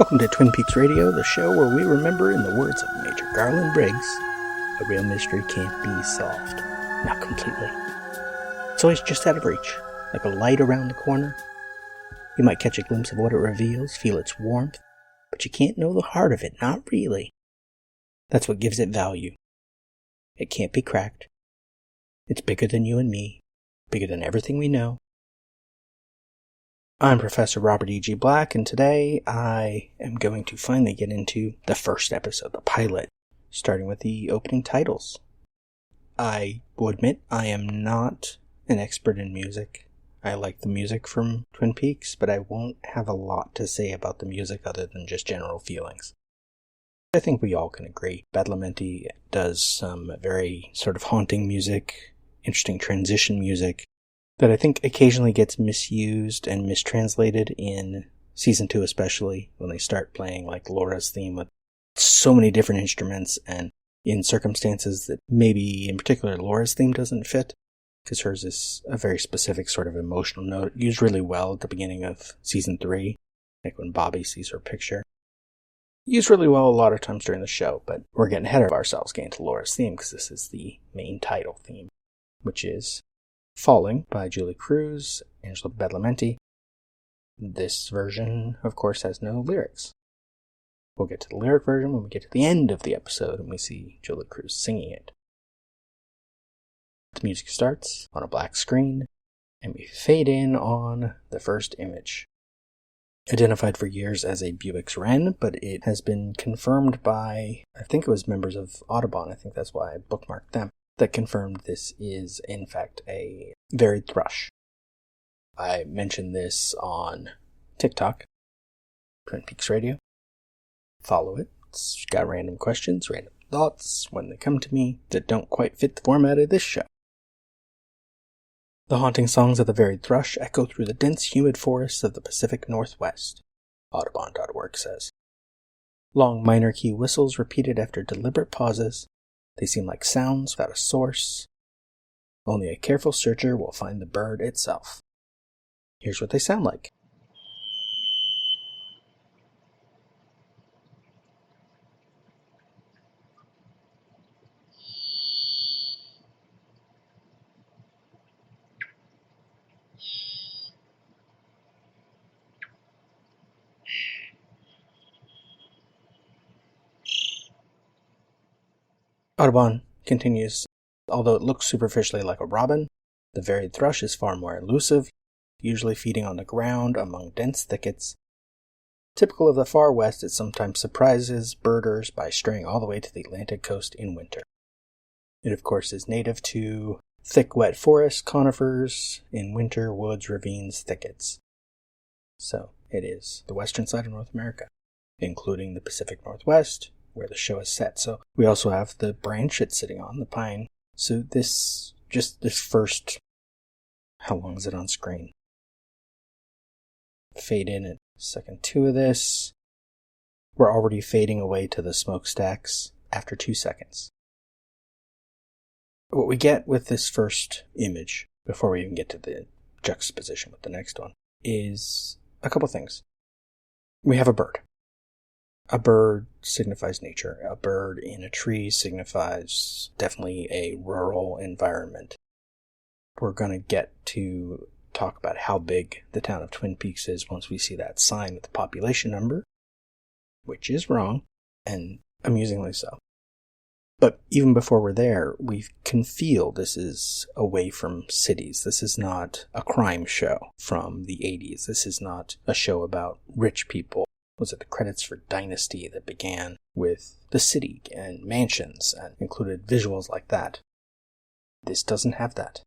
Welcome to Twin Peaks Radio, the show where we remember, in the words of Major Garland Briggs, a real mystery can't be solved. Not completely. It's always just out of reach, like a light around the corner. You might catch a glimpse of what it reveals, feel its warmth, but you can't know the heart of it, not really. That's what gives it value. It can't be cracked. It's bigger than you and me, bigger than everything we know. I'm Professor Robert E.G. Black, and today I am going to finally get into the first episode, the pilot, starting with the opening titles. I will admit I am not an expert in music. I like the music from Twin Peaks, but I won't have a lot to say about the music other than just general feelings. I think we all can agree. Badalamenti does some very sort of haunting music, interesting transition music, that I think occasionally gets misused and mistranslated in Season 2 especially, when they start playing like Laura's theme with so many different instruments and in circumstances that maybe in particular Laura's theme doesn't fit, because hers is a very specific sort of emotional note, used really well at the beginning of Season 3, like when Bobby sees her picture. Used really well a lot of times during the show, but we're getting ahead of ourselves getting to Laura's theme, because this is the main title theme, which is Falling by Julie Cruz, Angela Badalamenti. This version, of course, has no lyrics. We'll get to the lyric version when we get to the end of the episode and we see Julie Cruz singing it. The music starts on a black screen, and we fade in on the first image. Identified for years as a Buick's Wren, but it has been confirmed by, I think it was members of Audubon, I think that's why I bookmarked them, that confirmed this is, in fact, a varied thrush. I mentioned this on TikTok, Twin Peaks Radio. Follow it. It's got random questions, random thoughts, when they come to me, that don't quite fit the format of this show. The haunting songs of the varied thrush echo through the dense, humid forests of the Pacific Northwest, Audubon.org says. Long minor key whistles repeated after deliberate pauses. They seem like sounds without a source. Only a careful searcher will find the bird itself. Here's what they sound like. Audubon continues, although it looks superficially like a robin, the varied thrush is far more elusive, usually feeding on the ground among dense thickets. Typical of the far west, it sometimes surprises birders by straying all the way to the Atlantic coast in winter. It, of course, is native to thick, wet forests, conifers, in winter, woods, ravines, thickets. So, it is the western side of North America, including the Pacific Northwest, where the show is set. So we also have the branch it's sitting on, the pine. So this first, how long is it on screen? Fade in at second 2 of this. We're already fading away to the smokestacks after 2 seconds. What we get with this first image, before we even get to the juxtaposition with the next one, is a couple things. We have a bird. A bird signifies nature. A bird in a tree signifies definitely a rural environment. We're going to get to talk about how big the town of Twin Peaks is once we see that sign with the population number, which is wrong, and amusingly so. But even before we're there, we can feel this is away from cities. This is not a crime show from the 80s. This is not a show about rich people. Was it the credits for Dynasty that began with the city and mansions and included visuals like that? This doesn't have that.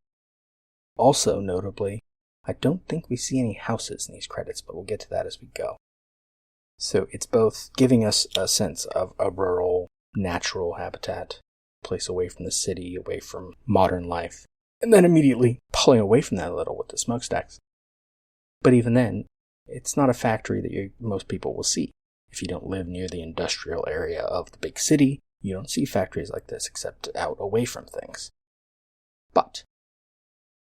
Also, notably, I don't think we see any houses in these credits, but we'll get to that as we go. So it's both giving us a sense of a rural, natural habitat, place away from the city, away from modern life, and then immediately pulling away from that a little with the smokestacks. But even then, it's not a factory that most people will see. If you don't live near the industrial area of the big city, you don't see factories like this except out away from things. But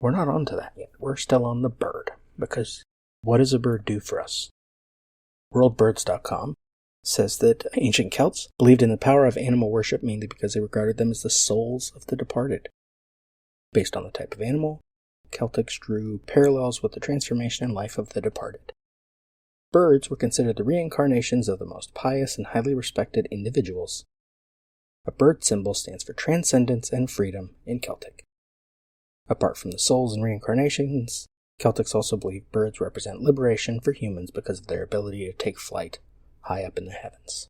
we're not onto that yet. We're still on the bird, because what does a bird do for us? WorldBirds.com says that ancient Celts believed in the power of animal worship mainly because they regarded them as the souls of the departed. Based on the type of animal, Celtics drew parallels with the transformation and life of the departed. Birds were considered the reincarnations of the most pious and highly respected individuals. A bird symbol stands for transcendence and freedom in Celtic. Apart from the souls and reincarnations, Celtics also believe birds represent liberation for humans because of their ability to take flight high up in the heavens.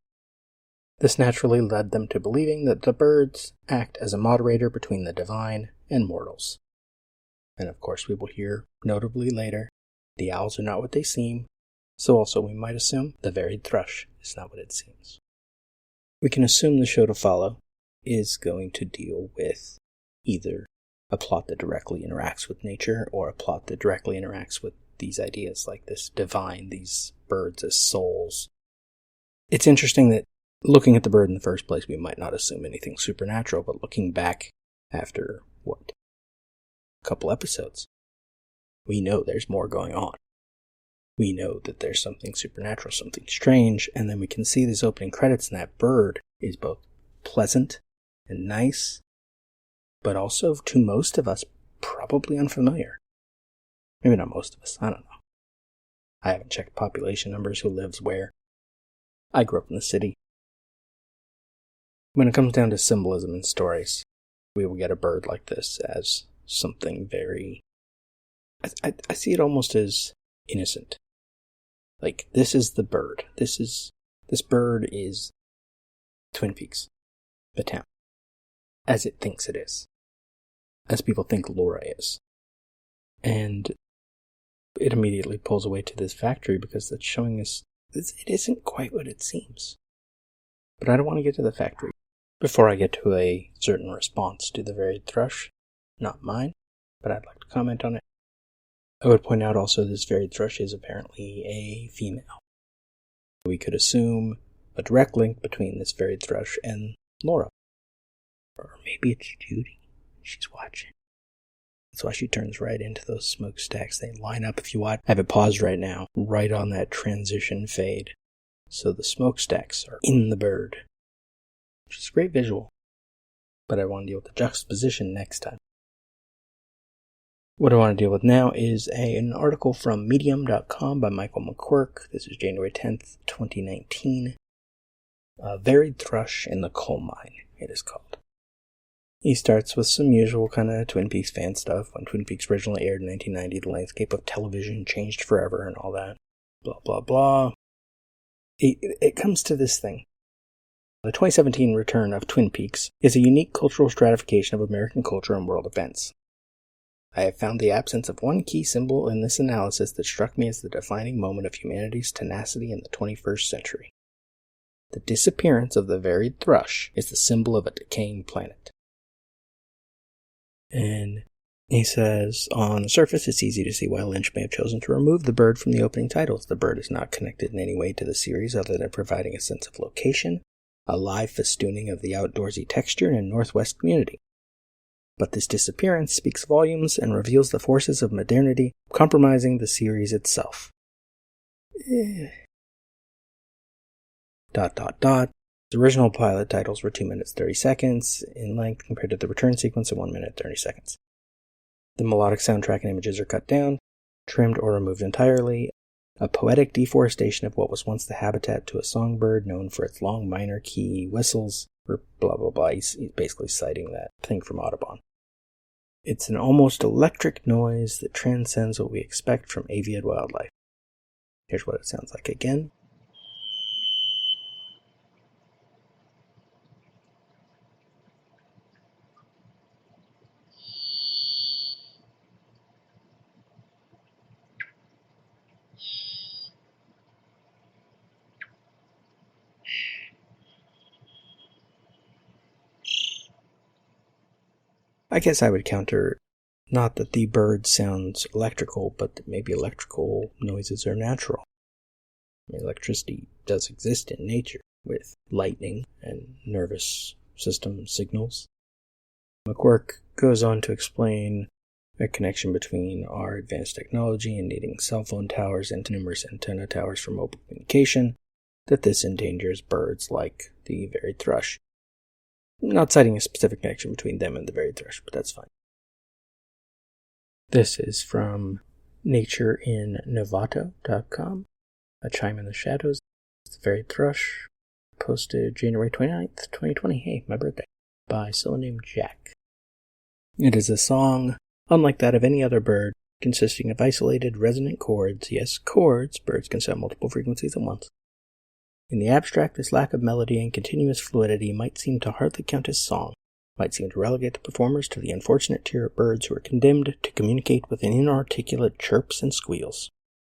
This naturally led them to believing that the birds act as a moderator between the divine and mortals. And of course we will hear, notably later, the owls are not what they seem, so also we might assume the varied thrush is not what it seems. We can assume the show to follow is going to deal with either a plot that directly interacts with nature or a plot that directly interacts with these ideas like this divine, these birds as souls. It's interesting that looking at the bird in the first place, we might not assume anything supernatural, but looking back after, a couple episodes, we know there's more going on. We know that there's something supernatural, something strange, and then we can see these opening credits, and that bird is both pleasant and nice, but also, to most of us, probably unfamiliar. Maybe not most of us, I don't know. I haven't checked population numbers, who lives where. I grew up in the city. When it comes down to symbolism in stories, we will get a bird like this as something very... I see it almost as innocent. Like, this is the bird. This bird is Twin Peaks, the town, as it thinks it is, as people think Laura is. And it immediately pulls away to this factory because it's showing us it isn't quite what it seems. But I don't want to get to the factory before I get to a certain response to the varied thrush. Not mine, but I'd like to comment on it. I would point out also this varied thrush is apparently a female. We could assume a direct link between this varied thrush and Laura. Or maybe it's Judy. She's watching. That's why she turns right into those smokestacks. They line up, if you watch. I have it paused right now, right on that transition fade. So the smokestacks are in the bird. Which is a great visual. But I want to deal with the juxtaposition next time. What I want to deal with now is an article from Medium.com by Michael McQuirk. This is January 10th, 2019. Varied Thrush in the Coal Mine, it is called. He starts with some usual kind of Twin Peaks fan stuff. When Twin Peaks originally aired in 1990, the landscape of television changed forever and all that. Blah, blah, blah. It comes to this thing. The 2017 return of Twin Peaks is a unique cultural stratification of American culture and world events. I have found the absence of one key symbol in this analysis that struck me as the defining moment of humanity's tenacity in the 21st century. The disappearance of the varied thrush is the symbol of a decaying planet. And he says, on the surface, it's easy to see why Lynch may have chosen to remove the bird from the opening titles. The bird is not connected in any way to the series other than providing a sense of location, a live festooning of the outdoorsy texture in a Northwest community. But this disappearance speaks volumes and reveals the forces of modernity compromising the series itself. The original pilot titles were 2 minutes 30 seconds in length compared to the return sequence of 1 minute 30 seconds. The melodic soundtrack and images are cut down, trimmed or removed entirely. A poetic deforestation of what was once the habitat to a songbird known for its long minor key whistles, or blah blah blah. He's basically citing that thing from Audubon. It's an almost electric noise that transcends what we expect from avian wildlife. Here's what it sounds like again. I guess I would counter, not that the bird sounds electrical, but that maybe electrical noises are natural. I mean, electricity does exist in nature, with lightning and nervous system signals. McQuirk goes on to explain a connection between our advanced technology and needing cell phone towers and numerous antenna towers for mobile communication, that this endangers birds like the varied thrush. I'm not citing a specific connection between them and the varied thrush, but that's fine. This is from natureinnovato.com, A Chime in the Shadows, the varied thrush, posted January 29th, 2020. Hey, my birthday. By someone named Jack. It is a song unlike that of any other bird, consisting of isolated resonant chords. Yes, chords. Birds can sound multiple frequencies at once. In the abstract, this lack of melody and continuous fluidity might seem to hardly count as song, might seem to relegate the performers to the unfortunate tier of birds who are condemned to communicate with inarticulate chirps and squeals,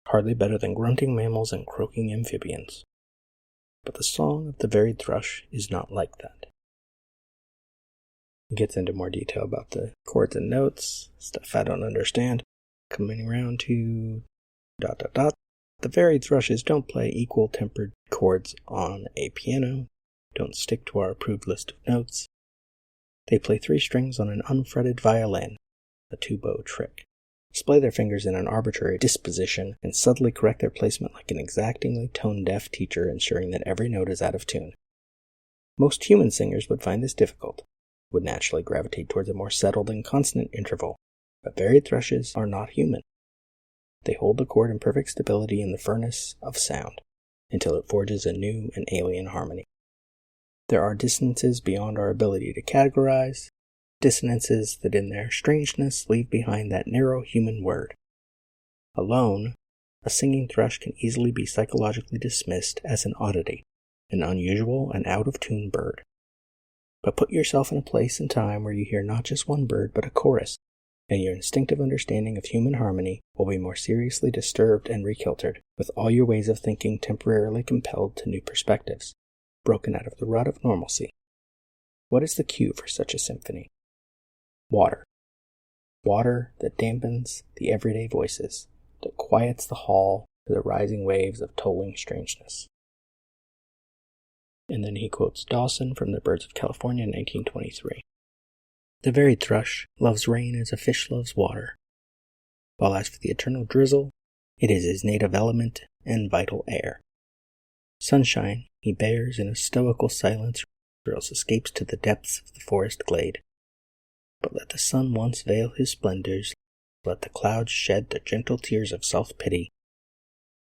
hardly better than grunting mammals and croaking amphibians. But the song of the varied thrush is not like that. It gets into more detail about the chords and notes, stuff I don't understand, coming around to ... The varied thrushes don't play equal-tempered chords on a piano, don't stick to our approved list of notes. They play 3 strings on an unfretted violin, a two-bow trick, display their fingers in an arbitrary disposition, and subtly correct their placement like an exactingly tone-deaf teacher, ensuring that every note is out of tune. Most human singers would find this difficult, would naturally gravitate towards a more settled and consonant interval, but varied thrushes are not human. They hold the chord in perfect stability in the furnace of sound, until it forges a new and alien harmony. There are dissonances beyond our ability to categorize, dissonances that in their strangeness leave behind that narrow human word. Alone, a singing thrush can easily be psychologically dismissed as an oddity, an unusual and out-of-tune bird. But put yourself in a place and time where you hear not just one bird but a chorus, and your instinctive understanding of human harmony will be more seriously disturbed and rekiltered, with all your ways of thinking temporarily compelled to new perspectives, broken out of the rut of normalcy. What is the cue for such a symphony? Water. Water that dampens the everyday voices, that quiets the hall to the rising waves of tolling strangeness. And then he quotes Dawson from The Birds of California in 1923. The varied thrush loves rain as a fish loves water, while as for the eternal drizzle, it is his native element and vital air. Sunshine he bears in a stoical silence, or else escapes to the depths of the forest glade. But let the sun once veil his splendors, let the clouds shed the gentle tears of self-pity,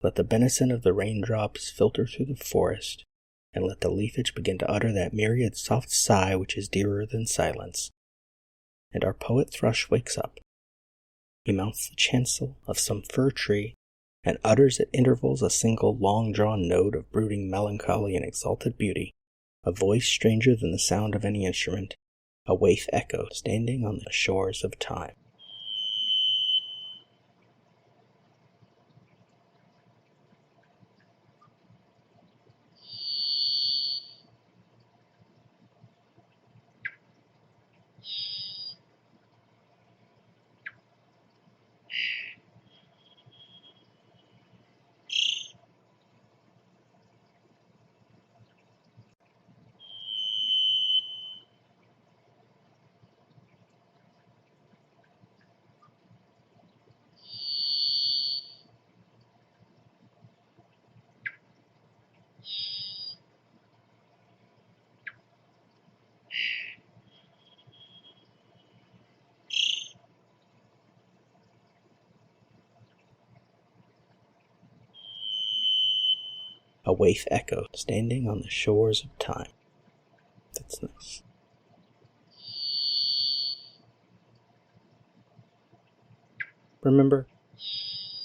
let the benison of the raindrops filter through the forest, and let the leafage begin to utter that myriad soft sigh which is dearer than silence. And our poet thrush wakes up. He mounts the chancel of some fir tree, and utters at intervals a single long-drawn note of brooding melancholy and exalted beauty, a voice stranger than the sound of any instrument, a waif echo standing on the shores of time. A waif echo standing on the shores of time. That's nice. Remember,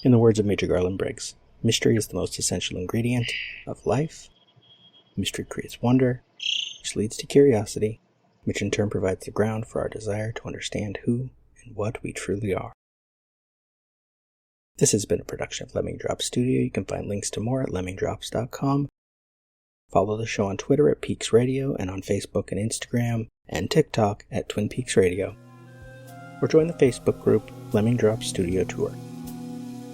in the words of Major Garland Briggs, mystery is the most essential ingredient of life. Mystery creates wonder, which leads to curiosity, which in turn provides the ground for our desire to understand who and what we truly are. This has been a production of Lemming Drops Studio. You can find links to more at lemmingdrops.com. Follow the show on Twitter at Peaks Radio and on Facebook and Instagram and TikTok at Twin Peaks Radio. Or join the Facebook group Lemming Drops Studio Tour.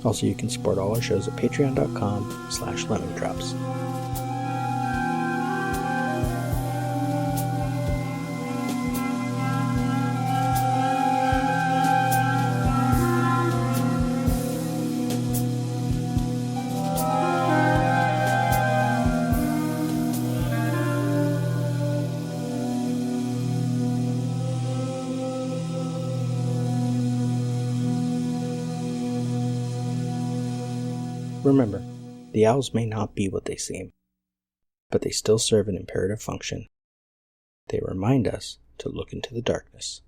Also, you can support all our shows at patreon.com/lemmingdrops. Remember, the owls may not be what they seem, but they still serve an imperative function. They remind us to look into the darkness.